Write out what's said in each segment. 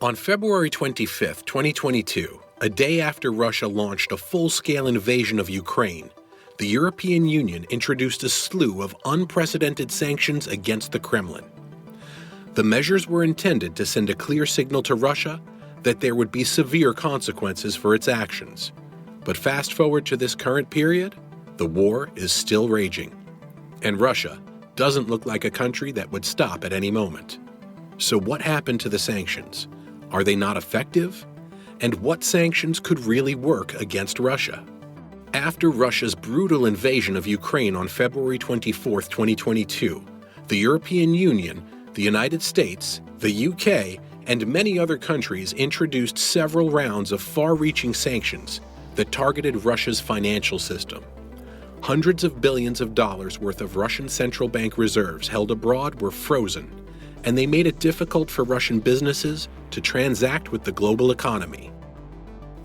On February 25, 2022, a day after Russia launched a full-scale invasion of Ukraine, the European Union introduced a slew of unprecedented sanctions against the Kremlin. The measures were intended to send a clear signal to Russia that there would be severe consequences for its actions. But fast forward to this current period, the war is still raging. And Russia doesn't look like a country that would stop at any moment. So what happened to the sanctions? Are they not effective? And what sanctions could really work against Russia? After Russia's brutal invasion of Ukraine on February 24, 2022, the European Union, the United States, the UK, and many other countries introduced several rounds of far-reaching sanctions that targeted Russia's financial system. Hundreds of billions of dollars worth of Russian central bank reserves held abroad were frozen, and they made it difficult for Russian businesses to transact with the global economy.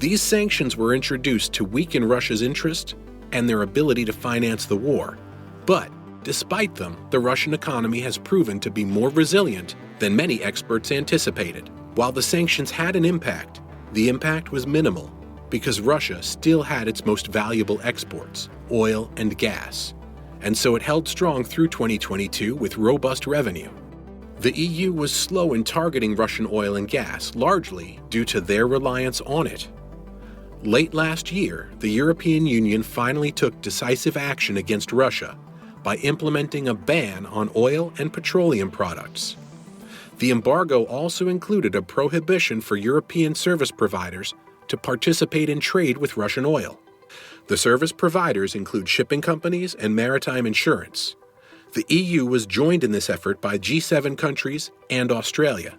These sanctions were introduced to weaken Russia's interest and their ability to finance the war. But despite them, the Russian economy has proven to be more resilient than many experts anticipated. While the sanctions had an impact, the impact was minimal because Russia still had its most valuable exports, oil and gas, and so it held strong through 2022 with robust revenue. The EU was slow in targeting Russian oil and gas, largely due to their reliance on it. Late last year, the European Union finally took decisive action against Russia by implementing a ban on oil and petroleum products. The embargo also included a prohibition for European service providers to participate in trade with Russian oil. The service providers include shipping companies and maritime insurance. The EU was joined in this effort by G7 countries and Australia.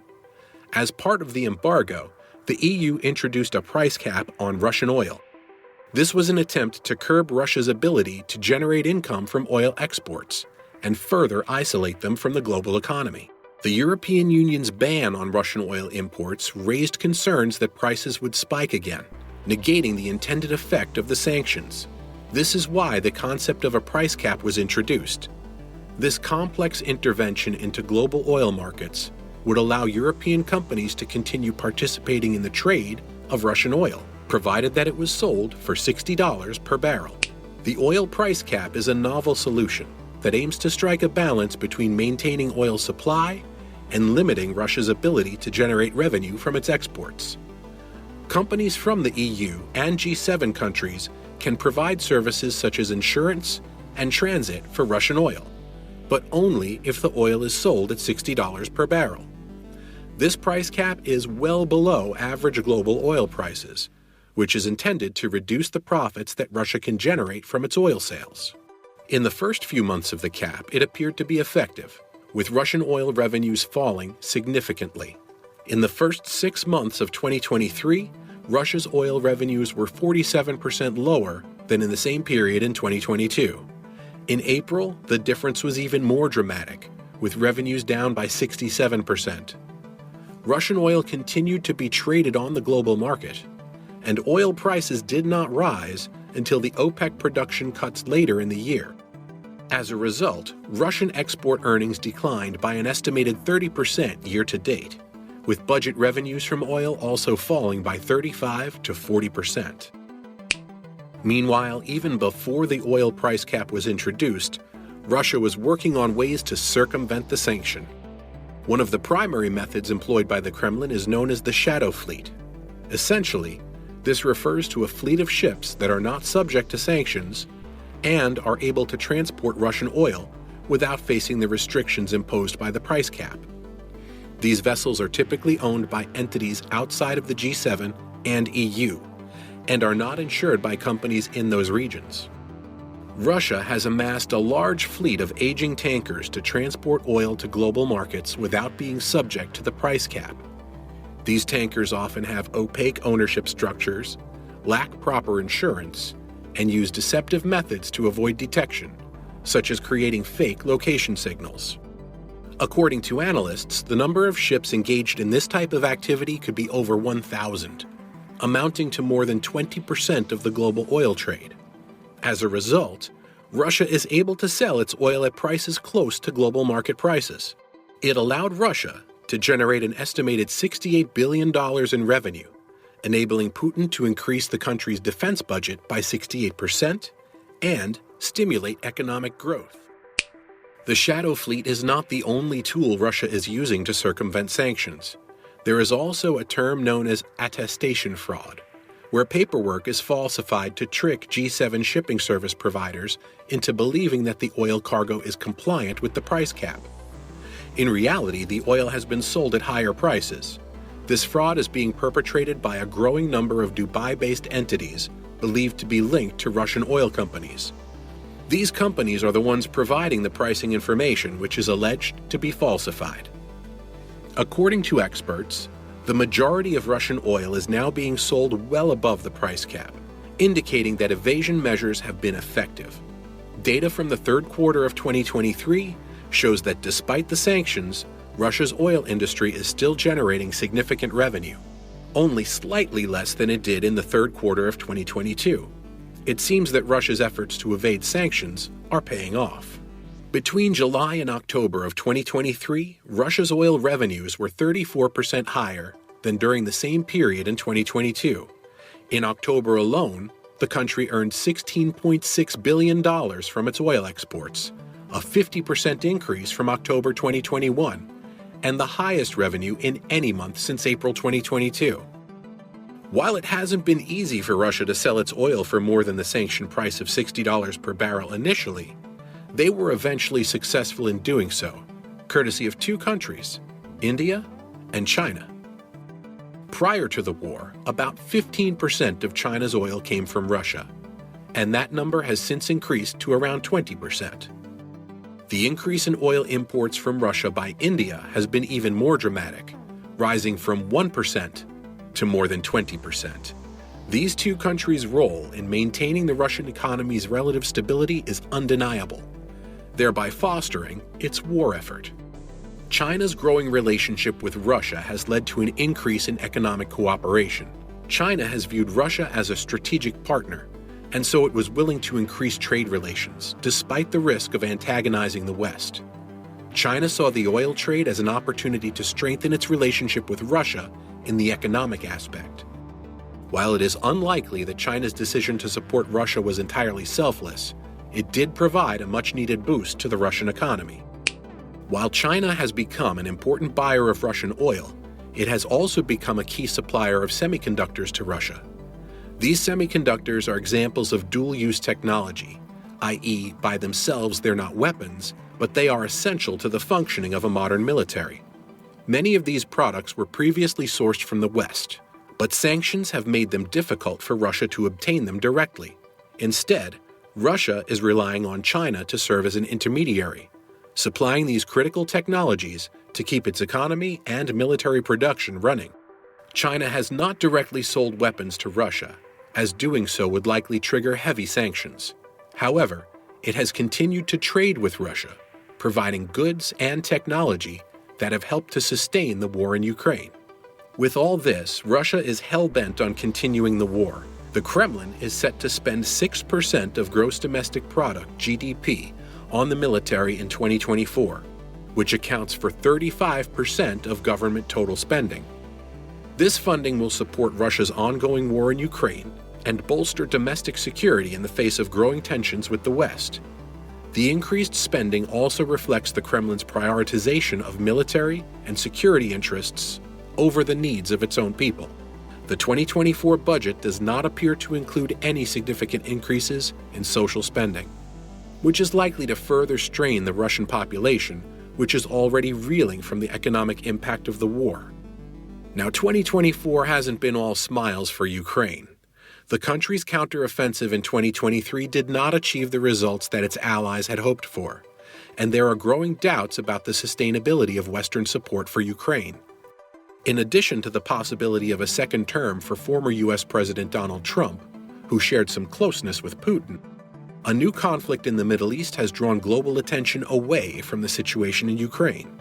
As part of the embargo, the EU introduced a price cap on Russian oil. This was an attempt to curb Russia's ability to generate income from oil exports and further isolate them from the global economy. The European Union's ban on Russian oil imports raised concerns that prices would spike again, negating the intended effect of the sanctions. This is why the concept of a price cap was introduced. This complex intervention into global oil markets would allow European companies to continue participating in the trade of Russian oil, provided that it was sold for $60 per barrel. The oil price cap is a novel solution that aims to strike a balance between maintaining oil supply and limiting Russia's ability to generate revenue from its exports. Companies from the EU and G7 countries can provide services such as insurance and transit for Russian oil, but only if the oil is sold at $60 per barrel. This price cap is well below average global oil prices, which is intended to reduce the profits that Russia can generate from its oil sales. In the first few months of the cap, it appeared to be effective, with Russian oil revenues falling significantly. In the first 6 months of 2023, Russia's oil revenues were 47% lower than in the same period in 2022. In April, the difference was even more dramatic, with revenues down by 67%. Russian oil continued to be traded on the global market, and oil prices did not rise until the OPEC production cuts later in the year. As a result, Russian export earnings declined by an estimated 30% year-to-date, with budget revenues from oil also falling by 35 to 40%. Meanwhile, even before the oil price cap was introduced, Russia was working on ways to circumvent the sanction. One of the primary methods employed by the Kremlin is known as the shadow fleet. Essentially, this refers to a fleet of ships that are not subject to sanctions and are able to transport Russian oil without facing the restrictions imposed by the price cap. These vessels are typically owned by entities outside of the G7 and EU, and are not insured by companies in those regions. Russia has amassed a large fleet of aging tankers to transport oil to global markets without being subject to the price cap. These tankers often have opaque ownership structures, lack proper insurance, and use deceptive methods to avoid detection, such as creating fake location signals. According to analysts, the number of ships engaged in this type of activity could be over 1,000, amounting to more than 20% of the global oil trade. As a result, Russia is able to sell its oil at prices close to global market prices. It allowed Russia to generate an estimated $68 billion in revenue, enabling Putin to increase the country's defense budget by 68% and stimulate economic growth. The Shadow Fleet is not the only tool Russia is using to circumvent sanctions. There is also a term known as attestation fraud, where paperwork is falsified to trick G7 shipping service providers into believing that the oil cargo is compliant with the price cap. In reality, the oil has been sold at higher prices. This fraud is being perpetrated by a growing number of Dubai-based entities believed to be linked to Russian oil companies. These companies are the ones providing the pricing information, which is alleged to be falsified. According to experts, the majority of Russian oil is now being sold well above the price cap, indicating that evasion measures have been effective. Data from the third quarter of 2023 shows that despite the sanctions, Russia's oil industry is still generating significant revenue, only slightly less than it did in the third quarter of 2022. It seems that Russia's efforts to evade sanctions are paying off. Between July and October of 2023, Russia's oil revenues were 34% higher than during the same period in 2022. In October alone, the country earned $16.6 billion from its oil exports, a 50% increase from October 2021, and the highest revenue in any month since April 2022. While it hasn't been easy for Russia to sell its oil for more than the sanctioned price of $60 per barrel initially, they were eventually successful in doing so, courtesy of two countries, India and China. Prior to the war, about 15% of China's oil came from Russia, and that number has since increased to around 20%. The increase in oil imports from Russia by India has been even more dramatic, rising from 1% to more than 20%. These two countries' role in maintaining the Russian economy's relative stability is undeniable, thereby fostering its war effort. China's growing relationship with Russia has led to an increase in economic cooperation. China has viewed Russia as a strategic partner, and so it was willing to increase trade relations, despite the risk of antagonizing the West. China saw the oil trade as an opportunity to strengthen its relationship with Russia in the economic aspect. While it is unlikely that China's decision to support Russia was entirely selfless, it did provide a much-needed boost to the Russian economy. While China has become an important buyer of Russian oil, it has also become a key supplier of semiconductors to Russia. These semiconductors are examples of dual-use technology, i.e., by themselves they're not weapons, but they are essential to the functioning of a modern military. Many of these products were previously sourced from the West, but sanctions have made them difficult for Russia to obtain them directly. Instead, Russia is relying on China to serve as an intermediary, supplying these critical technologies to keep its economy and military production running. China has not directly sold weapons to Russia, as doing so would likely trigger heavy sanctions. However, it has continued to trade with Russia, providing goods and technology that have helped to sustain the war in Ukraine. With all this, Russia is hell-bent on continuing the war. The Kremlin is set to spend 6% of gross domestic product, GDP, on the military in 2024, which accounts for 35% of government total spending. This funding will support Russia's ongoing war in Ukraine and bolster domestic security in the face of growing tensions with the West. The increased spending also reflects the Kremlin's prioritization of military and security interests over the needs of its own people. The 2024 budget does not appear to include any significant increases in social spending, which is likely to further strain the Russian population, which is already reeling from the economic impact of the war. Now, 2024 hasn't been all smiles for Ukraine. The country's counteroffensive in 2023 did not achieve the results that its allies had hoped for, and there are growing doubts about the sustainability of Western support for Ukraine. In addition to the possibility of a second term for former U.S. President Donald Trump, who shared some closeness with Putin, a new conflict in the Middle East has drawn global attention away from the situation in Ukraine.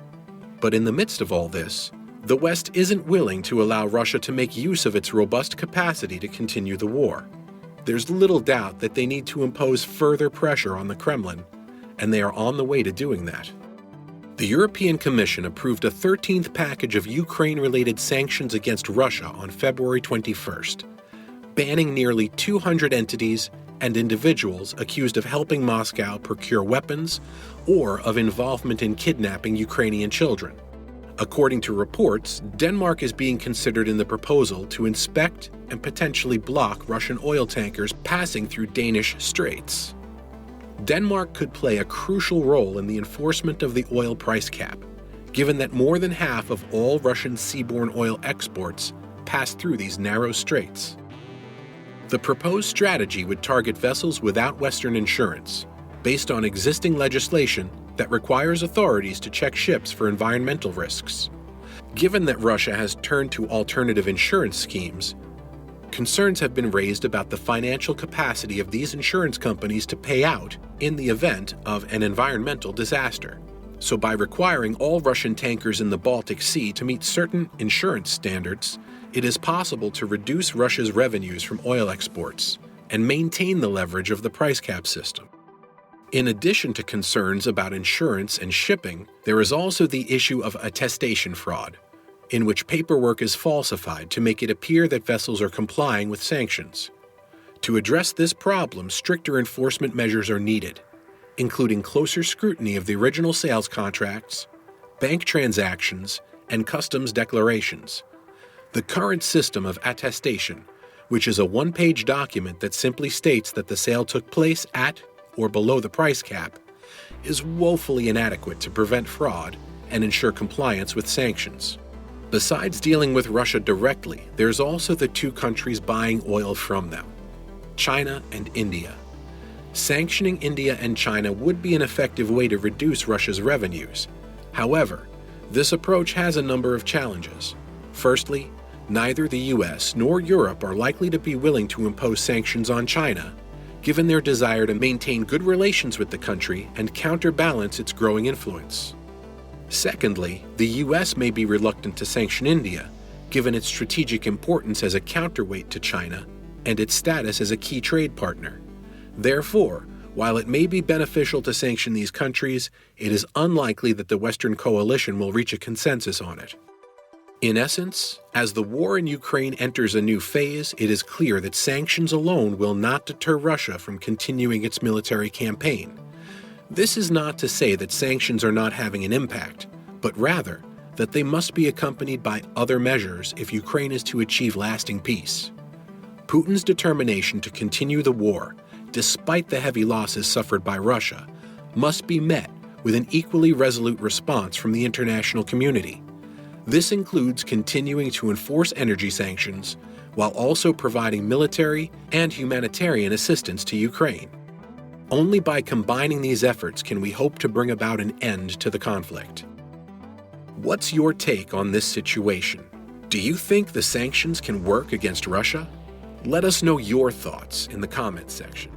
But in the midst of all this, the West isn't willing to allow Russia to make use of its robust capacity to continue the war. There's little doubt that they need to impose further pressure on the Kremlin, and they are on the way to doing that. The European Commission approved a 13th package of Ukraine-related sanctions against Russia on February 21st, banning nearly 200 entities and individuals accused of helping Moscow procure weapons or of involvement in kidnapping Ukrainian children. According to reports, Denmark is being considered in the proposal to inspect and potentially block Russian oil tankers passing through Danish straits. Denmark could play a crucial role in the enforcement of the oil price cap, given that more than half of all Russian seaborne oil exports pass through these narrow straits. The proposed strategy would target vessels without Western insurance, based on existing legislation that requires authorities to check ships for environmental risks. Given that Russia has turned to alternative insurance schemes, concerns have been raised about the financial capacity of these insurance companies to pay out in the event of an environmental disaster. So by requiring all Russian tankers in the Baltic Sea to meet certain insurance standards, it is possible to reduce Russia's revenues from oil exports and maintain the leverage of the price cap system. In addition to concerns about insurance and shipping, there is also the issue of attestation fraud, in which paperwork is falsified to make it appear that vessels are complying with sanctions. To address this problem, stricter enforcement measures are needed, including closer scrutiny of the original sales contracts, bank transactions, and customs declarations. The current system of attestation, which is a one-page document that simply states that the sale took place at or below the price cap, is woefully inadequate to prevent fraud and ensure compliance with sanctions. Besides dealing with Russia directly, there's also the two countries buying oil from them, China and India. Sanctioning India and China would be an effective way to reduce Russia's revenues. However, this approach has a number of challenges. Firstly, neither the US nor Europe are likely to be willing to impose sanctions on China, given their desire to maintain good relations with the country and counterbalance its growing influence. Secondly, the US may be reluctant to sanction India, given its strategic importance as a counterweight to China and its status as a key trade partner. Therefore, while it may be beneficial to sanction these countries, it is unlikely that the Western coalition will reach a consensus on it. In essence, as the war in Ukraine enters a new phase, it is clear that sanctions alone will not deter Russia from continuing its military campaign. This is not to say that sanctions are not having an impact, but rather that they must be accompanied by other measures if Ukraine is to achieve lasting peace. Putin's determination to continue the war, despite the heavy losses suffered by Russia, must be met with an equally resolute response from the international community. This includes continuing to enforce energy sanctions while also providing military and humanitarian assistance to Ukraine. Only by combining these efforts can we hope to bring about an end to the conflict. What's your take on this situation? Do you think the sanctions can work against Russia? Let us know your thoughts in the comments section.